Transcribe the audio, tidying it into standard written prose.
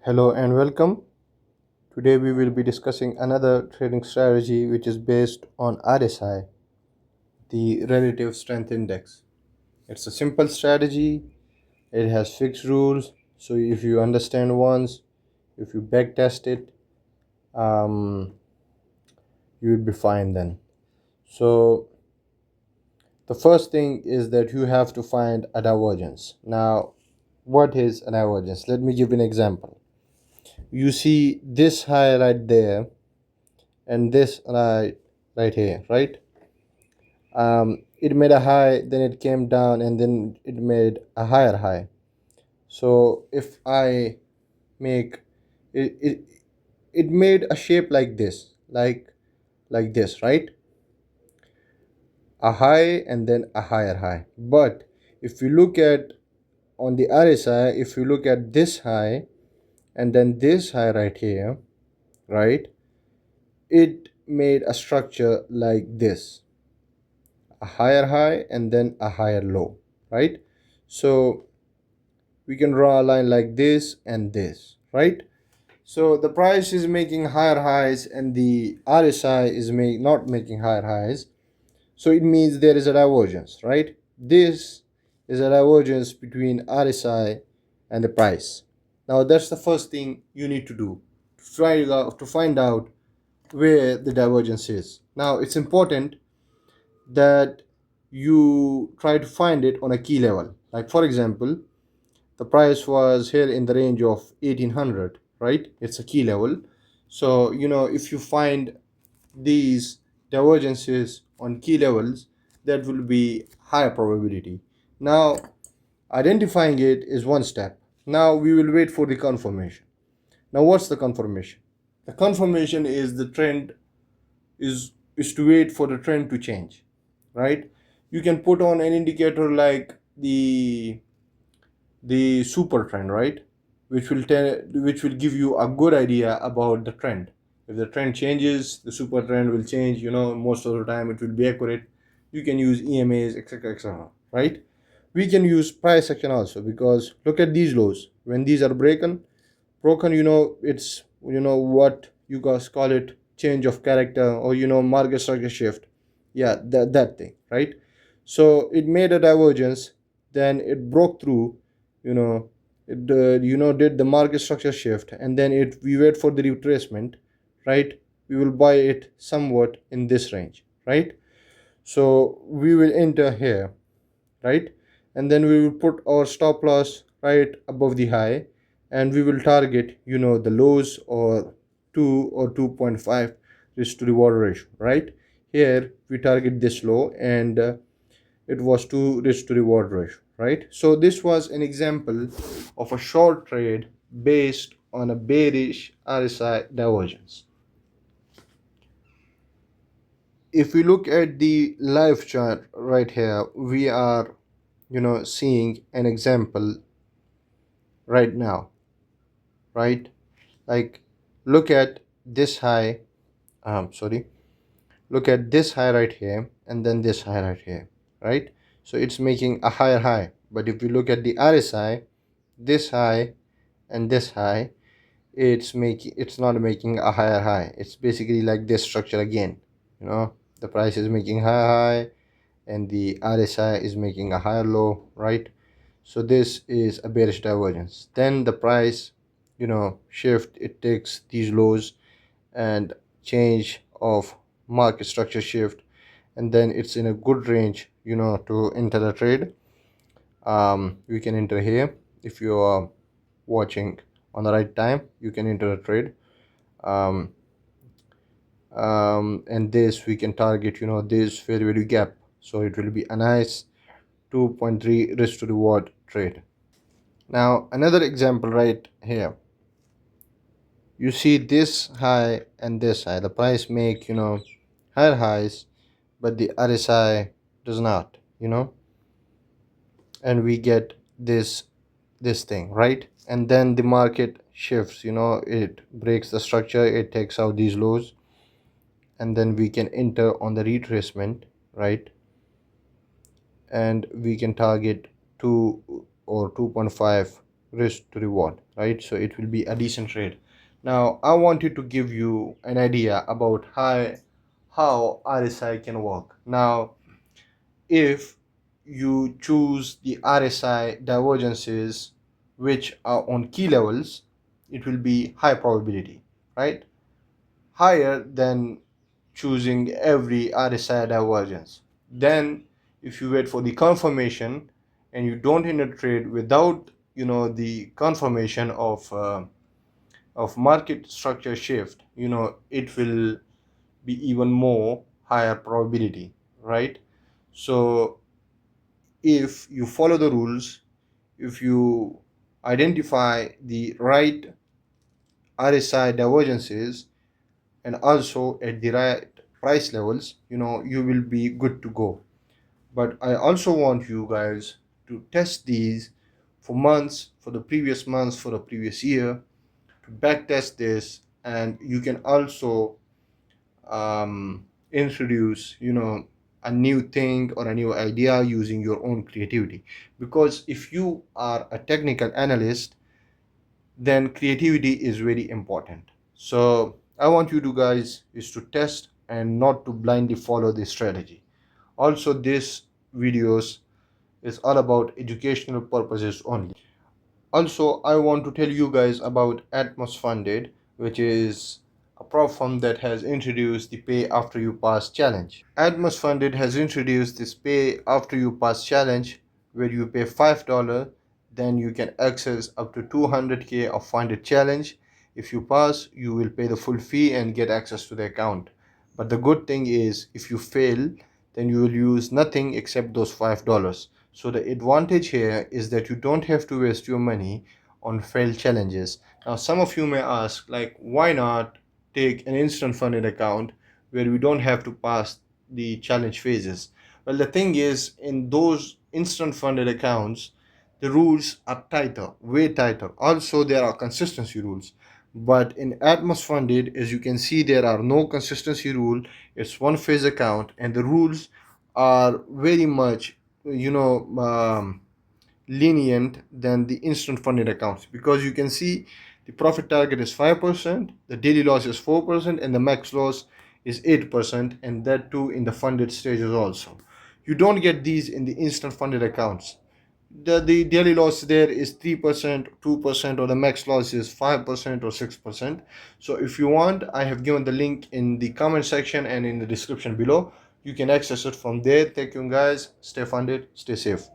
Hello and welcome. Today we will be discussing another trading strategy which is based on RSI, the Relative Strength Index. It's a simple strategy, it has fixed rules, so if you understand once, if you backtest it, um, you will be fine then. So, the first thing is that you have to find a divergence. Now, what is a divergence? Let me give you an example. You see this high right there and this right here, right? It made a high, then it came down, and then it made a higher high. So if I make it, it made a shape like this, like this, right? A high and then a higher high. But if you look at on the RSI, if you look at this high and then this high right here, right? It made a structure like this, a higher high and then a higher low, right? So we can draw a line like this and this, right? So the price is making higher highs and the RSI is not making higher highs. So it means there is a divergence, right? This is a divergence between RSI and the price. Now that's the first thing you need to do to find out where the divergence is. Now it's important that you try to find it on a key level. Like for example, the price was here in the range of 1800, right? It's a key level. So if you find these divergences on key levels, that will be higher probability. Now identifying it is one step. Now we will wait for the confirmation. Now what's the confirmation? The confirmation is the trend is to wait for the trend to change, right? You can put on an indicator like the super trend, right? Which will give you a good idea about the trend. If the trend changes, the super trend will change. Most of the time it will be accurate. You can use EMAs, etc., etc., right? We can use price action also, because look at these lows. When these are broken, it's what you guys call it, change of character, or market structure shift. Yeah, that thing, right? So it made a divergence, then it broke through, you know it did the market structure shift, and then we wait for the retracement, right? We will buy it somewhat in this range, right? So we will enter here, right? And then we will put our stop loss right above the high, and we will target the lows, or 2 or 2.5 risk to reward ratio, right? Here we target this low, and it was 2 risk to reward ratio, right? So this was an example of a short trade based on a bearish RSI divergence. If we look at the live chart right here, we are seeing an example right now, right? Like, look at this high, sorry, look at this high right here, and then this high right here, right? So it's making a higher high. But if you look at the RSI, this high and this high, it's not making a higher high. It's basically like this structure again. The price is making higher high and the RSI is making a higher low, right? So this is a bearish divergence. Then the price shift, it takes these lows and change of market structure shift, and then it's in a good range to enter the trade. We can enter here. If you are watching on the right time, you can enter a trade. um, and this we can target this fair value gap, so it will be a nice 2.3 risk to reward trade. Now another example right here, you see this high and this high, the price make higher highs, but the RSI does not, and we get this thing, right? And then the market shifts, it breaks the structure, it takes out these lows, and then we can enter on the retracement, right? And we can target 2 or 2.5 risk to reward, right? So it will be a decent trade. Now I wanted to give you an idea about how RSI can work. Now if you choose the RSI divergences which are on key levels, it will be high probability, right? Higher than choosing every RSI divergence. Then if you wait for the confirmation and you don't enter trade without the confirmation of market structure shift, it will be even more higher probability, right? So if you follow the rules, if you identify the right RSI divergences and also at the right price levels, you will be good to go. But I also want you guys to test these for months, for the previous months, for the previous year, to back test this, and you can also introduce a new thing or a new idea using your own creativity. Because if you are a technical analyst, then creativity is very important. So I want you to guys is to test and not to blindly follow this strategy. Also, this videos is all about educational purposes only. Also, I want to tell you guys about Atmos Funded, which is a prop firm that has introduced the pay after you pass challenge. Atmos Funded has introduced this pay after you pass challenge, where you pay $5, then you can access up to 200k of funded challenge. If you pass, you will pay the full fee and get access to the account. But the good thing is, if you fail, then you will use nothing except those $5. So the advantage here is that you don't have to waste your money on failed challenges. Now some of you may ask, like, why not take an instant funded account where we don't have to pass the challenge phases? Well, the thing is, in those instant funded accounts, the rules are tighter, way tighter. Also, there are consistency rules. But in Atmos Funded, as you can see, there are no consistency rule. It's one phase account, and the rules are very much, lenient than the instant funded accounts, because you can see the profit target is 5%, the daily loss is 4%, and the max loss is 8%, and that too in the funded stages also. You don't get these in the instant funded accounts. The daily loss there is 3%, 2%, or the max loss is 5% or 6%. So if you want, I have given the link in the comment section and in the description below. You can access it from there. Thank you guys. Stay funded, stay safe.